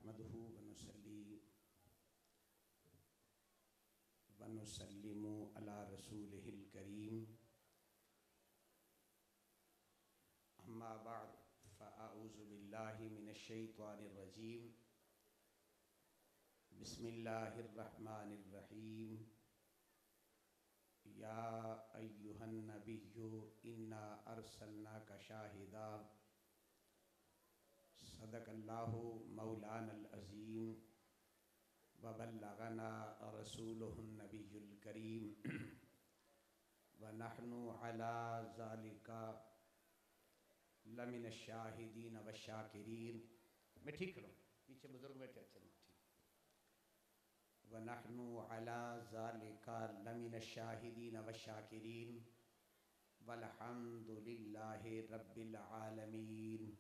नहमदुहु व नुसल्ली व नुसल्लिमु अला रसूलिहिल करीम। अम्मा बअद फ़अऊज़ु बिल्लाहि मिनश शैतानिर रजीम। बिस्मिल्लाहिर रहमानिर रहीम। या अय्युहन नबिय्यु इन्ना अर्सलनाका शाहिदा सदक़ल्लाहु मौलानल अज़ीम व बल्लगना रसूलुहुन नबियुल करीम व नहनु अला ज़ालिका लमिनश शाहिदीन व शाकिरीन। मैं ठीक करूँ, पीछे बुजुर्ग बैठे, अच्छा ठीक। व नहनु अला ज़ालिका लमिनश शाहिदीन व शाकिरीन वल्हम्दुलिल्लाहि रब्बिल आलमीन।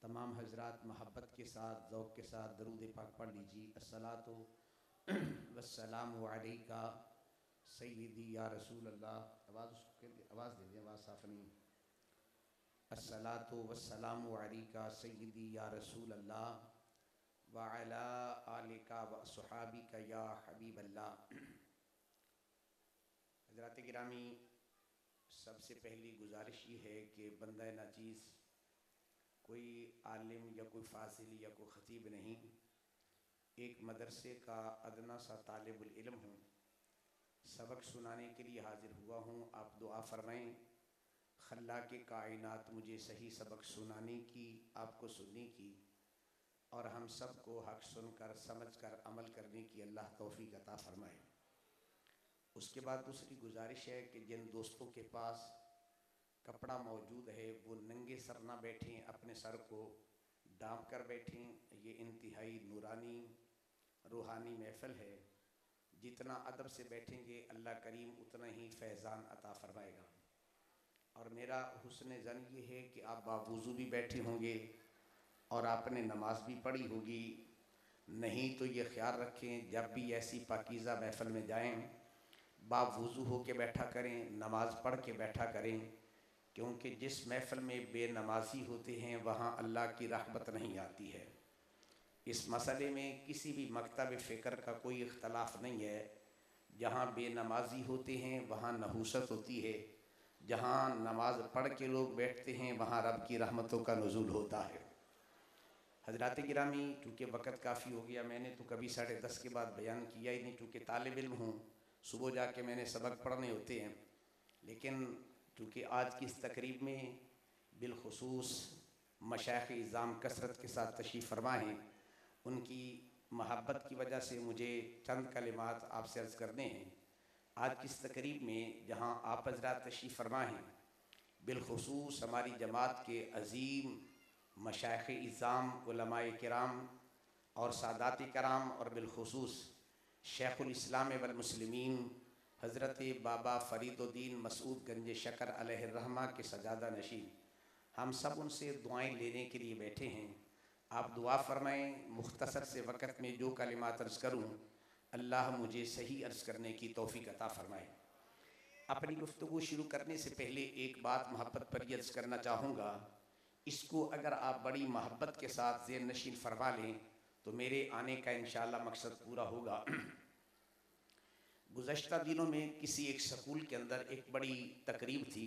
तमाम हजरात मोहब्बत के साथ ज़ौक़ के साथ दरूद पाक पढ़ लीजिए। अस्सलातु वस्सलामु अलैका सय्यदी या रसूल अल्लाह। आवाज़ दे दिए, आवाज़ साफ़ नहीं। अस्सलातु वस्सलामु अलैका सय्यदी या रसूल अल्लाह व अला आलिका व अस्हाबिका या हबीब अल्लाह। हजरात गिरामी, सबसे पहली गुजारिश ये है कि बंदा नाचीज़ कोई आलिम या कोई फासिल या कोई ख़तीब नहीं, एक मदरसे का अदना सा तालिबुल इल्म हूँ। सबक सुनाने के लिए हाज़िर हुआ हूँ। आप दुआ फरमाएँ खल्लाक़ कायनात मुझे सही सबक सुनाने की, आपको सुनने की और हम सब को हक़ सुनकर समझकर अमल करने की अल्लाह तौफ़ीक़ अता फ़रमाए। उसके बाद दूसरी गुजारिश है कि जिन दोस्तों के पास कपड़ा मौजूद है वो नंगे सर ना बैठें, अपने सर को ढाँप कर बैठें। ये इंतहाई नूरानी रूहानी महफ़िल है। जितना अदब से बैठेंगे अल्लाह करीम उतना ही फैज़ान अता फ़रमाएगा। और मेरा हुस्न ज़न ये है कि आप बावुज़ू भी बैठे होंगे और आपने नमाज भी पढ़ी होगी। नहीं तो ये ख्याल रखें, जब भी ऐसी पाकीज़ा महफ़िल में जाएं बावुज़ू हो के बैठा करें, नमाज पढ़ के बैठा करें, क्योंकि जिस महफ़िल में बेनमाजी होते हैं वहाँ अल्लाह की रहमत नहीं आती है। इस मसले में किसी भी मकतब फ़िक्र का कोई इख्तलाफ नहीं है। जहाँ बेनमाजी होते हैं वहाँ नहूसत होती है, जहाँ नमाज पढ़ के लोग बैठते हैं वहाँ रब की रहमतों का नुज़ूल होता है। हज़रात गिरामी, चूँकि वक़्त काफ़ी हो गया, मैंने तो कभी 10:30 के बाद बयान किया ही नहीं, चूँकि तालिब इल्म हूँ, सुबह जाके मैंने सबक पढ़ने होते हैं। लेकिन चूँकि आज की इस तकरीब में बिलखुसूस मशाइख़ इज़ाम कसरत के साथ तशरीफ़ फरमा हैं, उनकी महब्बत की वजह से मुझे चंद कलिमात आपसे अर्ज़ करने हैं। आज की इस तकरीब में जहाँ आप हज़रात तशरीफ़ फरमा हैं, बिलखुसूस हमारी जमात के अज़ीम मशाइख़ इज़ाम, उलमाए किराम और सादात कराम और बिलखुसूस शेख़ुल इस्लाम वल मुस्लिमीन हज़रत बाबा फ़रीदुद्दीन मसूद गंज शकर अलैहिर्रहमा के सजादा नशीन, हम सब उनसे दुआएं लेने के लिए बैठे हैं। आप दुआ फरमाएँ। मुख्तसर से वक़्त में जो कलिमात अर्ज़ करूँ अल्लाह मुझे सही अर्ज़ करने की तौफ़ीक़ अता फ़रमाए। अपनी गुफ्तगू शुरू करने से पहले एक बात मोहब्बत पर अर्ज़ करना चाहूँगा। इसको अगर आप बड़ी मोहब्बत के साथ ज़ेहन नशीन फरमा लें तो मेरे आने का इंशाअल्लाह मकसद पूरा होगा। गुज़श्ता दिनों में किसी एक स्कूल के अंदर एक बड़ी तकरीब थी।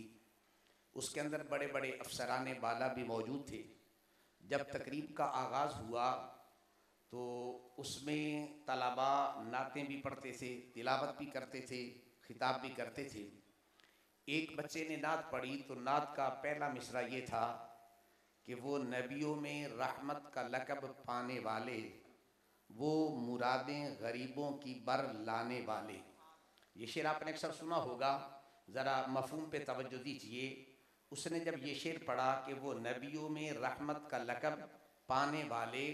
उसके अंदर बड़े बड़े अफसरान बाला भी मौजूद थे। जब तकरीब का आगाज़ हुआ तो उसमें तलबा नातें भी पढ़ते थे, तिलावत भी करते थे, खिताब भी करते थे। एक बच्चे ने नात पढ़ी तो नात का पहला मिसरा ये था कि वो नबियों में रहमत का लक़ब पाने वाले, वो मुरादें गरीबों की बर लाने वाले। ये शेर आपने अक्सर सुना होगा, ज़रा मफ़हूम पे तवज्जो दीजिए। उसने जब ये शेर पढ़ा कि वो नबियों में रहमत का लक़ब पाने वाले,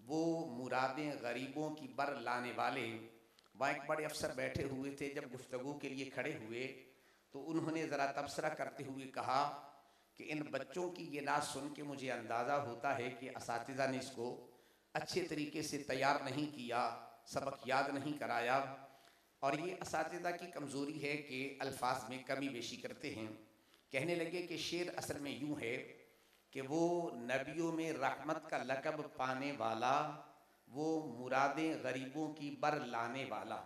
वो मुरादें गरीबों की बर लाने वाले, वहाँ एक बड़े अफसर बैठे हुए थे। जब गुफ्तगू के लिए खड़े हुए तो उन्होंने ज़रा तबसरा करते हुए कहा कि इन बच्चों की ये नात सुन के मुझे अंदाज़ा होता है कि असातिज़ा ने इसको अच्छे तरीके से तैयार नहीं किया, सबक याद नहीं कराया। और ये असातिज़ा की कमज़ोरी है कि अल्फाज में कमी बेशी करते हैं। कहने लगे कि शेर असल में यूँ है कि वो नबियों में रहमत का लक़ब पाने वाला, वो मुरादें गरीबों की बर लाने वाला।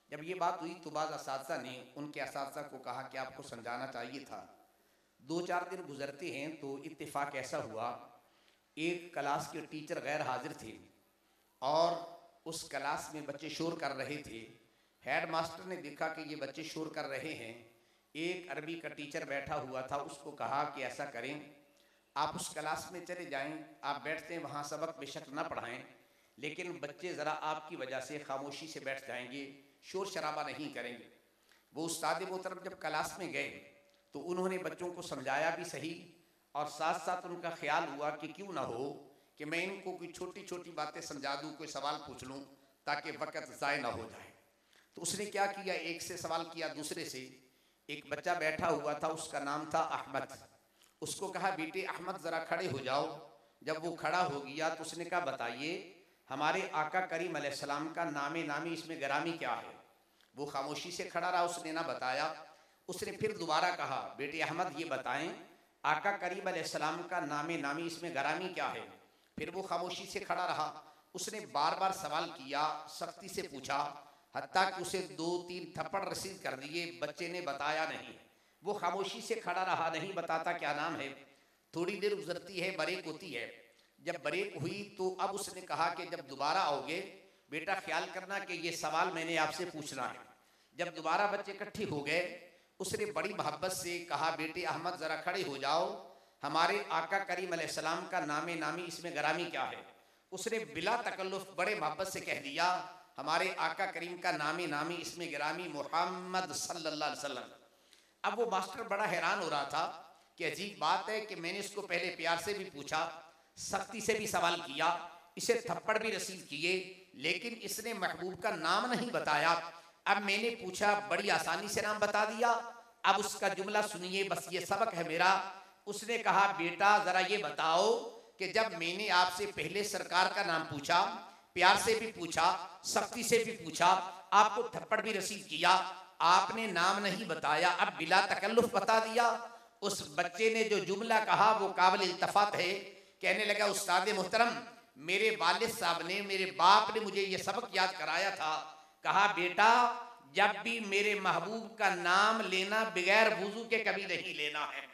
जब ये बात हुई तो बाज़ असातिज़ा ने उनके असातिज़ा को कहा कि आपको समझाना चाहिए था। 2-4 दिन गुजरते हैं तो इत्तेफाक ऐसा हुआ, एक क्लास के टीचर गैर हाजिर थे और उस क्लास में बच्चे शोर कर रहे थे। हेड मास्टर ने देखा कि ये बच्चे शोर कर रहे हैं। एक अरबी का टीचर बैठा हुआ था, उसको कहा कि ऐसा करें, आप उस क्लास में चले जाएं, आप बैठते हैं वहाँ, सबक बेशक ना पढ़ाएं, लेकिन बच्चे ज़रा आपकी वजह से खामोशी से बैठ जाएंगे, शोर शराबा नहीं करेंगे। वो उस्ताद मोहतरम जब क्लास में गए तो उन्होंने बच्चों को समझाया भी सही, और साथ साथ उनका ख्याल हुआ कि क्यों ना हो कि मैं इनको कोई छोटी छोटी बातें समझा दूँ, कोई सवाल पूछ लूँ ताकि वक़्त ज़ाय ना हो जाए। तो उसने क्या किया, एक से सवाल किया, दूसरे से। एक बच्चा बैठा हुआ था, उसका नाम था अहमद। उसको कहा, बेटे अहमद ज़रा खड़े हो जाओ। जब वो खड़ा हो गया तो उसने कहा, बताइए हमारे आका करीम अलैहिस्सलाम का नामे नामी इसमें गरामी क्या है। वो खामोशी से खड़ा रहा, उसने ना बताया। उसने फिर दोबारा कहा, बेटे अहमद ये बताएं आका करीम अलैहिस्सलाम का नामे नामी इसमें गरामी क्या है। फिर वो खामोशी से खड़ा रहा। उसने बार बार सवाल किया, सख्ती से पूछा, हत्ता कि उसे 2-3 थप्पड़ रसीद कर दिए, बच्चे ने बताया नहीं। वो खामोशी से खड़ा रहा, नहीं बताता क्या नाम है। थोड़ी देर गुजरती है, ब्रेक होती है। जब ब्रेक हुई तो अब उसने कहा कि जब दोबारा आओगे बेटा ख्याल करना कि ये सवाल मैंने आपसे पूछना है। जब दोबारा बच्चे इकट्ठे हो गए, उसने बड़ी मोहब्बत से कहा, बेटे अहमद ज़रा खड़े हो जाओ, हमारे आका करीम अलैहिस्सलाम का नामे नामी इसमें गरामी क्या है। उसने बिला तकल्लुफ बड़े मोहब्बत से कह दिया, हमारे आका करीम का नामे नामी इसमें गिरामी मोहम्मद सल्लल्लाहु अलैहि वसल्लम। अब वो मास्टर बड़ा हैरान हो रहा था कि अजीब बात है कि मैंने इसको पहले प्यार से भी पूछा, सख्ती से भी सवाल किया, इसे थप्पड़ भी रसीद किए, लेकिन इसने महबूब का नाम नहीं बताया। अब मैंने पूछा, बड़ी आसानी से नाम बता दिया। अब उसका जुमला सुनिए, बस ये सबक है मेरा। उसने कहा, बेटा ज़रा ये बताओ कि जब मैंने आपसे पहले सरकार का नाम पूछा, प्यार से भी पूछा, सख्ती से भी पूछा, आपको थप्पड़ भी रसीद किया, आपने नाम नहीं बताया, अब बिला तकल्लुफ बता दिया। उस बच्चे ने जो जुमला कहा वो काबिल इल्तफात है। कहने लगा, उस्ताद मोहतरम, मेरे वालिद साहब ने, मेरे बाप ने मुझे ये सबक याद कराया था। कहा, बेटा जब भी मेरे महबूब का नाम लेना बगैर वुजू के कभी नहीं लेना है।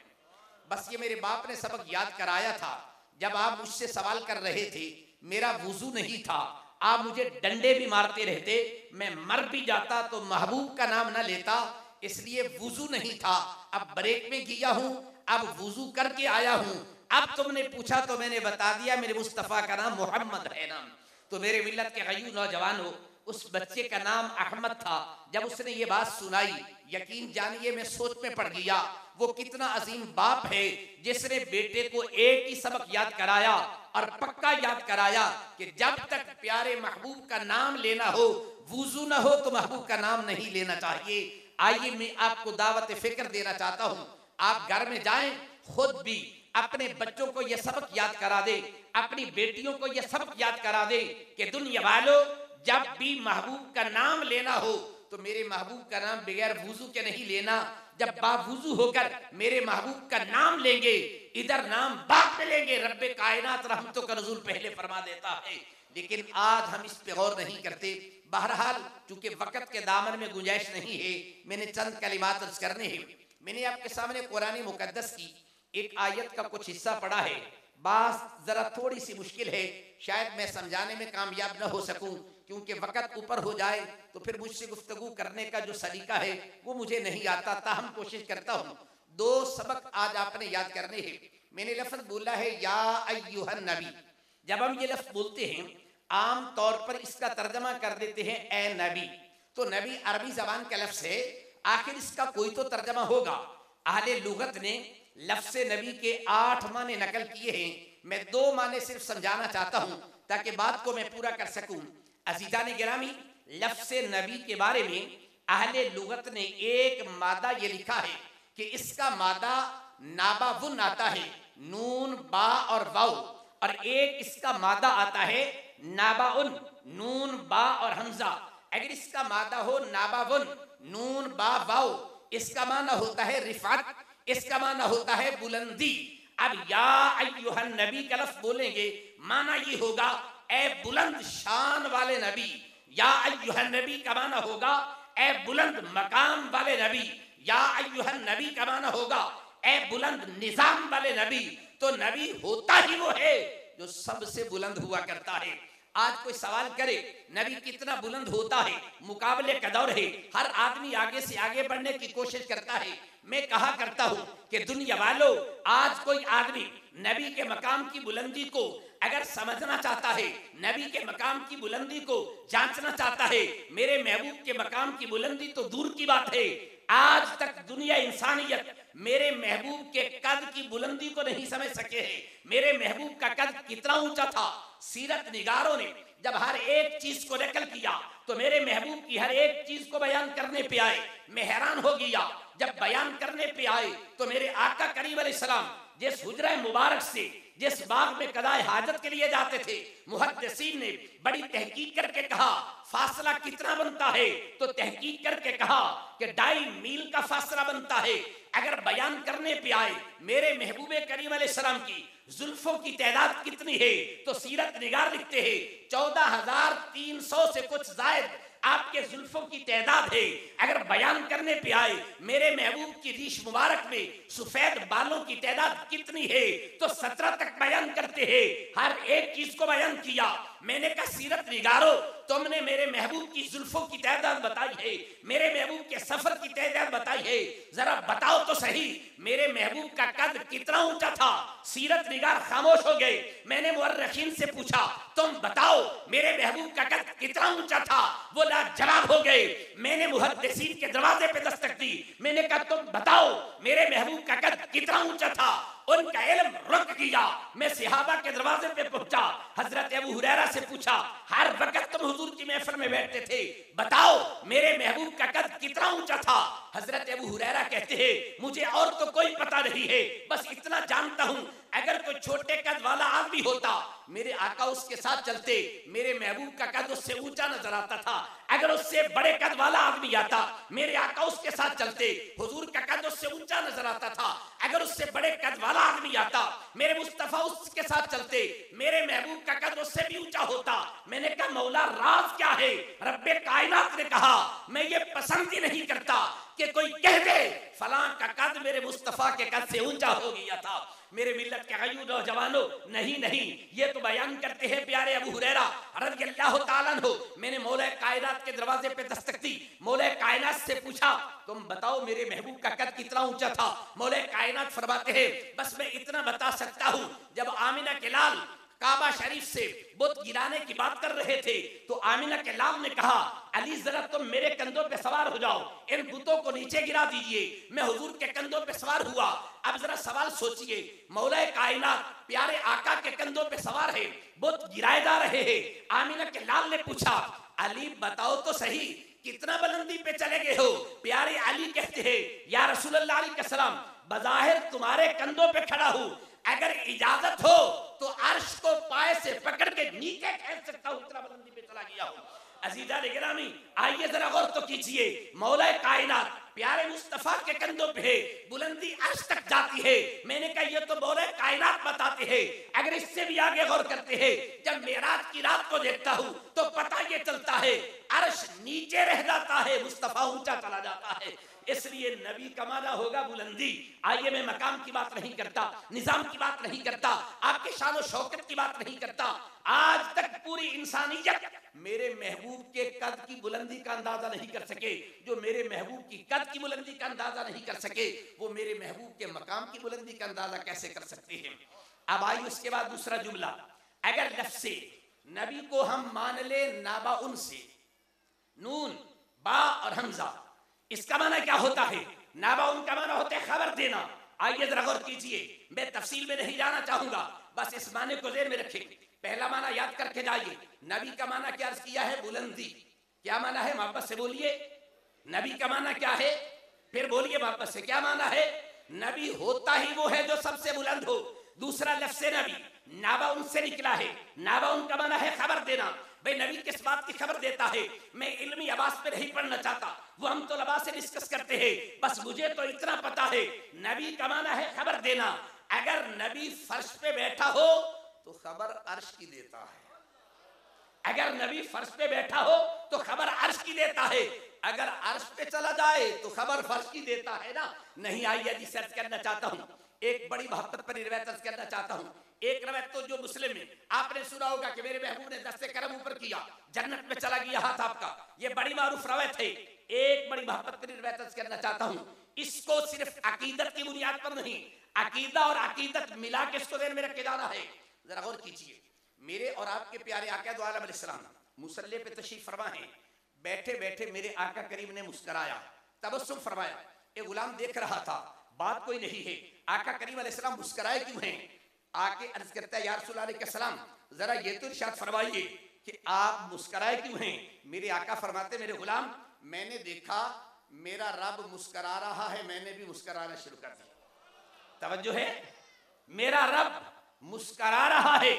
बस ये मेरे बाप ने सबक याद कराया था। जब आप मुझसे सवाल कर रहे थे, मेरा वुजू नहीं था, आप मुझे डंडे भी मारते रहते, मैं मर भी जाता तो महबूब का नाम ना लेता, इसलिए वुजू नहीं था। अब ब्रेक में गया हूँ, अब वुजू करके आया हूँ, अब तुमने पूछा तो मैंने बता दिया, मेरे मुस्तफ़ा का नाम मोहम्मद है नाम। तो मेरे मिल्लत के गयूर नौजवानों, उस बच्चे का नाम अहमद था। जब उसने ये बात सुनाई, यकीन जानिए मैं सोच में पड़ गया, वो कितना अजीम बाप है जिसने बेटे को एक ही सबक याद कराया और पक्का याद कराया कि जब तक प्यारे महबूब का नाम लेना हो, वुजू ना हो तो महबूब का नाम नहीं लेना चाहिए। आइए मैं आपको दावत फिक्र देना चाहता हूँ, आप घर में जाएं, खुद भी अपने बच्चों को यह सबक याद करा दे, अपनी बेटियों को यह सबक याद करा दे कि दुनिया वालों, जब भी महबूब का नाम लेना हो तो मेरे महबूब का नाम बगैर वुजू के नहीं लेना। जब बावुजू होकर मेरे महबूब का नाम लेंगे, इधर नाम बाद में लेंगे। रब्बे कायनात रहमतों का नुज़ूल पहले फरमा देता है, लेकिन आज हम इस पे गौर नहीं करते। बहरहाल चूंकि वक़्त के दामन में गुंजाइश नहीं है, मैंने चंद कलिमात अर्ज़ करने हैं। मैंने आपके सामने कुरान मुक़द्दस की एक आयत का कुछ हिस्सा पढ़ा है। बात जरा थोड़ी सी मुश्किल है, शायद मैं समझाने में कामयाब न हो सकूं, क्योंकि वक़्त ऊपर हो जाए तो फिर मुझसे गुफ्तगू करने का जो सलीका है वो मुझे नहीं आता। ताहम कोशिश करता हूँ। 2 सबक आज आपने याद करने हैं। मैंने लफ्ज़ बोला है या अय्युहन नबी। जब हम ये लफ्ज़ बोलते हैं, आम तौर पर इसका तर्जमा कर देते हैं ए नबी। तो नबी अरबी ज़बान का लफ्ज़ है, आखिर इसका कोई तो तर्जमा होगा। अहले लुगत ने लफ्ज़ नबी के 8 माने नकल किए हैं। मैं 2 माने सिर्फ समझाना चाहता हूँ ताकि बात को मैं पूरा कर सकूँ। अज़ीज़ान गिरामी, लफ्ज़ नबी के बारे में अहले लुगत ने एक मादा ये लिखा है कि इसका मादा नाबावुन आता है, नून बा और वाव, और एक इसका मादा आता है नाबाउन, नून बा और हमजा। अगर इसका मादा हो नाबावुन, नून बा वाव, इसका माना होता है रिफात, इसका माना होता है बुलंदी। अब या अय्युहन नबी का लफ्ज बोलेंगे, माना ये होगा ए बुलंद शान वाले नबी। या अय्युहन नबी का माना होगा ए बुलंद मकाम वाले नबी। या अय्युहन नबी का माना होगा ए बुलंद निजाम वाले नबी। तो नबी होता ही वो है जो सबसे बुलंद हुआ करता है। आज कोई सवाल करे नबी कितना बुलंद होता है, मुकाबले का दौर है, हर आदमी आगे से आगे बढ़ने की कोशिश करता है। मैं कहा करता हूं कि दुनिया वालों, आज कोई आदमी नबी के मकाम की बुलंदी को अगर समझना चाहता है, नबी के मकाम की बुलंदी को जांचना चाहता है, मेरे महबूब के मकाम की बुलंदी तो दूर की बात है, आज तक दुनिया इंसानियत मेरे महबूब के कद की बुलंदी को नहीं समझ सके हैं। मेरे महबूब का कद कितना ऊंचा था, सीरत निगारों ने जब हर एक चीज को नकल किया तो मेरे महबूब की हर एक चीज को बयान करने पे आए। मैं हैरान हो गया जब बयान करने पे आए तो मेरे आका करीम अलैहिस्सलाम जिस हुजरा मुबारक से जिस बाग में कदाए हाजत के लिए जाते थे, मुहद्दिसीन ने बड़ी तहकीक करके कहा फासला कितना बनता है, तो तहकीक करके कहा कि 2.5 मील का फासला बनता है। अगर बयान करने पे आए मेरे महबूबे करीम अलैहिस्सलाम की जुल्फों की तादाद कितनी है, तो सीरत निगार लिखते हैं 14,300 से कुछ जायद आपके जुल्फों की तादाद है। अगर बयान करने पे आए मेरे महबूब की रीश मुबारक में सफेद बालों की तादाद कितनी है, तो 17 तक बयान करते हैं। हर एक चीज को बयान किया। मैंने कहा सीरत निगारो, तुमने मेरे महबूब की जुल्फों की तादाद बताई है, मेरे महबूब के सफर की तादाद बताई है, जरा बताओ तो सही मेरे महबूब का कद कितना ऊंचा था। सीरत निगार खामोश हो गए। मैंने मुअर्रिखीन से पूछा तुम बताओ मेरे महबूब का कद कितना ऊंचा था, वो लाजवाब हो गए। मैंने मुहद्दिसीन के दरवाजे पे दस्तक दी। मैंने कहा तुम बताओ मेरे महबूब का कद कितना ऊंचा था। उनका इल्म रुक गया। मैं सहाबा के दरवाजे पे पहुंचा, हजरत अबू हुरैरा से पूछा हर वक्त तुम हुजूर की महफिल में बैठते थे, बताओ मेरे महबूब का कद कितना ऊंचा था। हजरत अबू हुरैरा कहते हैं मुझे और तो कोई पता नहीं है, बस इतना जानता हूं अगर कोई छोटे कद वाला आदमी होता मेरे आका उसके साथ चलते, मेरे महबूब का कद उससे ऊंचा नजर आता था। अगर उससे बड़े कद वाला आदमी आता मेरे आका उसके साथ चलते, हुजूर का कद उससे ऊंचा नजर आता था। अगर उससे बड़े कद वाला आदमी आता मेरे मुस्तफा उसके साथ चलते, मेरे महबूब का कद उससे भी ऊंचा होता। मैंने कहा मौला राज क्या है। रब्बे कायनात ने कहा मैं ये पसंद ही नहीं करता कि कोई कह दे फलां का कद मेरे मुस्तफा के कद से ऊंचा हो गया था। मेरे मिल्लत के गयूर नौजवानों, नहीं नहीं, ये तो बयान करते हैं प्यारे अबू हुरैरा रज़ियल्लाहु ताला अन्हु। मैंने मौला कायनात के दरवाजे पे दस्तक दी। मौला कायनात से पूछा तुम बताओ मेरे महबूब का कद कितना ऊंचा था। मौला कायनात फरमाते हैं बस मैं इतना बता सकता हूं, जब आमिना के लाल काबा शरीफ से बुत गिराने की बात कर रहे थे तो आमिना के लाल ने कहा अली जरा तुम मेरे कंधों पे सवार हो जाओ, इन बुतों को नीचे गिरा दीजिए। मैं हुजूर के कंधों पे सवार हुआ। अब जरा सवाल सोचिए, मौला कायनात प्यारे आका के कंधों पे सवार है, बुत गिराए जा रहे हैं। आमिना के लाल ने पूछा अली बताओ तो सही कितना बुलंदी पे चले गए हो। प्यारे अली कहते हैं या रसूलुल्लाह अलैहिस्सलाम बज़ाहिर तुम्हारे कंधों पे खड़ा हूं, अगर इजाजत हो तो अर्श को पाए से पकड़ के नीचे खींच सकता हूं, इतना बुलंदी पे चला गया हूं। अजीजा ने गिरामी आइए जरा गौर तो कीजिए, मौला कायनात प्यारे मुस्तफा के कंधों पे है, बुलंदी अर्श तक जाती है। मैंने कहा ये तो मौला कायनात बताते हैं। अगर इससे भी आगे गौर करते हैं, जब मेराज की रात को देखता हूं तो पता ये चलता है अर्श नीचे रह जाता है, मुस्तफा ऊंचा चला जाता है। इसलिए नबी का माना होगा बुलंदी। आइए मैं मकाम की बात नहीं करता, निजाम की बात नहीं करता, आपके शान और शौकत की बात नहीं करता। आज तक पूरी इंसानियत मेरे महबूब के कद की बुलंदी का अंदाजा नहीं कर सके। जो मेरे महबूब की कद की बुलंदी का अंदाजा नहीं कर सके वो मेरे महबूब के मकाम की बुलंदी का अंदाजा कैसे कर सकते हैं। अब आइए उसके बाद दूसरा जुमला, अगर लफ्ज़े नबी को हम मान ले नाबा उन से, नून बा और हमजा, इसका माना क्या होता है। नाबा उनका माना होता है खबर देना। आइए जरा गौर कीजिए, मैं तफसील में नहीं जाना चाहूंगा, बस इस माने को ज़हन में रखें। पहला माना याद करके जाइए, नबी का माना क्या अर्ज किया है, बुलंदी। क्या माना है, मोहब्बत से बोलिए। नबी का माना क्या है, फिर बोलिए मोहब्बत से, क्या माना है। नबी होता ही वो है जो सबसे बुलंद हो। दूसरा लफ्ज़ नबी नाबा उनसे निकला है, नाबा उनका माना है खबर देना। भाई नबी किस बात की खबर देता है, मैं इल्मी आवाज पे नहीं पढ़ना चाहता, वो हम तो लबा से डिस्कस करते हैं। बस मुझे तो इतना पता है नबी का माना है खबर देना। अगर नबी फर्श पे बैठा हो तो खबर अर्श की देता है, अगर नबी फर्श पे बैठा हो तो खबर अर्श की देता है, अगर अर्श पे चला जाए तो खबर फर्श की देता है ना। नहीं आई यदि सर्च करना चाहता हूँ, एक बड़ी मोहब्बत पर रिवायत अर्ज करना चाहता हूँ। एक रवायत तो जो मुस्लिम में आपने सुना होगा कि मेरे महबूब ने दस्ते करम ऊपर किया, जन्नत में चला गया हाथ आपका, ये बड़ी मारूफ रवायत है। एक बड़ी मोहब्बत पर रिवायत अर्ज करना चाहता हूँ, इसको सिर्फ अकीदत की बुनियाद पर नहीं, अकीदा और अकीदत मिला के इसको ध्यान में रखे जाना है। जरा गौर कीजिए, मेरे और आपके प्यारे आका दो आलम अलैहिस्सलाम मुसल्ले पे तशरीफ फरमा है, बैठे बैठे मेरे आका करीम ने मुस्कुराया, तबस्सुम फरमाया। एक गुलाम देख रहा था, बात कोई नहीं है, आका करीम अलैहिस्सलाम मुस्कुराए क्यों हैं? आके अर्ज करता है या रसूल अलैहिस्सलाम जरा ये तो इरशाद फरमाइए कि आप मुस्कुराए क्यों हैं? मेरे आका फरमाते मेरे गुलाम मैंने देखा मेरा रब मुस्कुरा रहा है, मैंने भी मुस्कुराना शुरू कर दिया। तवज्जो है, मेरा रब मुस्कुरा रहा है।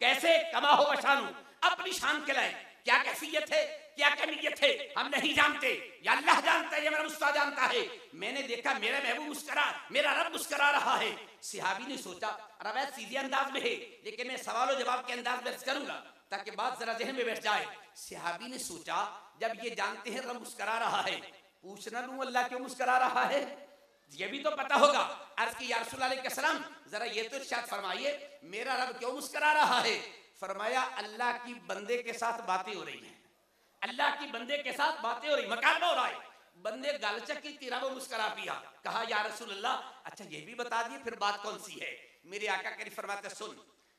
कैसे? कमा हो बशानू, अपनी शान के लाए। क्या कैफियत है, क्या कमियत है हम नहीं जानते, या अल्लाह जानता है या मेरा मुस्ता जानता है। मैंने देखा मेरा महबूब मुस्कुरा, मेरा रब मुस्कुरा रहा है। सिहाबी ने सोचा, रवायत सीधे अंदाज में है लेकिन मैं सवाल जवाब के अंदाज में करूंगा ताकि बात जरा जहन में बैठ जाए। सिहाबी ने सोचा जब ये जानते हैं रब मुस्कुरा रहा है, पूछना लूं अल्लाह क्यों मुस्कुरा रहा है, ये भी तो पता होगा। अर्ज की या रसूल अलैहिस्सलाम जरा ये तो इरशाद फरमाइए मेरा रब क्यों मुस्कुरा रहा है? फरमाया अल्लाह की बंदे के साथ बातें हो रही हैं, अल्लाह की बंदे के साथ बातें हो रही, मकालमा हो रहा है। बंदे गालचक की तीरा वो मुस्कुरा पिया। कहा या रसूल अल्लाह अच्छा ये भी बता दिए फिर बात कौन सी है? मेरे आका करीम फरमाते सुन,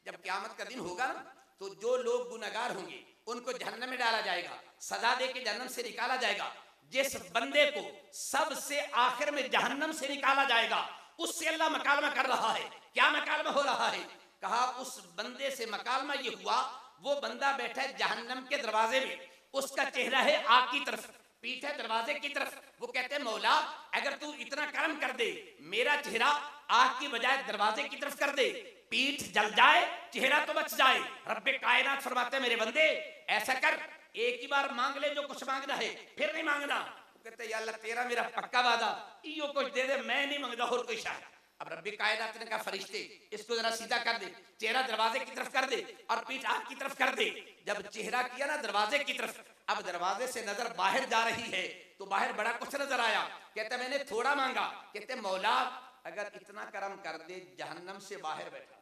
जब क़यामत का दिन होगा ना तो जो लोग गुनहगार होंगे उनको जहन्नम में डाला जाएगा, सजा दे के जहन्नम से निकाला जाएगा। जिस बंदे को सबसे आखिर में जहन्नम से निकाला जाएगा उससे अल्लाह मकालमा कर रहा है। क्या मकालमा हो रहा है? कहा उस बंदे से मकालमा ये हुआ, वो बंदा बैठा है जहन्नम के दरवाजे में, उसका चेहरा है आग की तरफ, पीठ है दरवाजे की तरफ। वो कहते हैं मौला अगर तू इतना करम कर दे, मेरा चेहरा आग की बजाय दरवाजे की तरफ कर दे, पीठ जल जाए चेहरा तो बच जाए। रब्बे कायनात फरमाते हैं मेरे बंदे ऐसा कर, एक ही बार मांग ले जो कुछ मांगना है, फिर नहीं मांगना। वो कहते या अल्लाह तेरा मेरा पक्का वादा, इयो कुछ दे दे, मैं नहीं मांगता और कोई शायद। अब रब्बे कायनात ने कहा फरिश्ते इसको जरा सीधा कर दे, चेहरा दरवाजे की तरफ कर दे और पीठ आग की तरफ कर दे। जब चेहरा किया ना दरवाजे की तरफ, अब दरवाजे से नजर बाहर जा रही है तो बाहर बड़ा कुछ नजर आया। कहते मैंने थोड़ा मांगा, कहते मौला अगर इतना करम कर दे जहन्नम से बाहर बैठा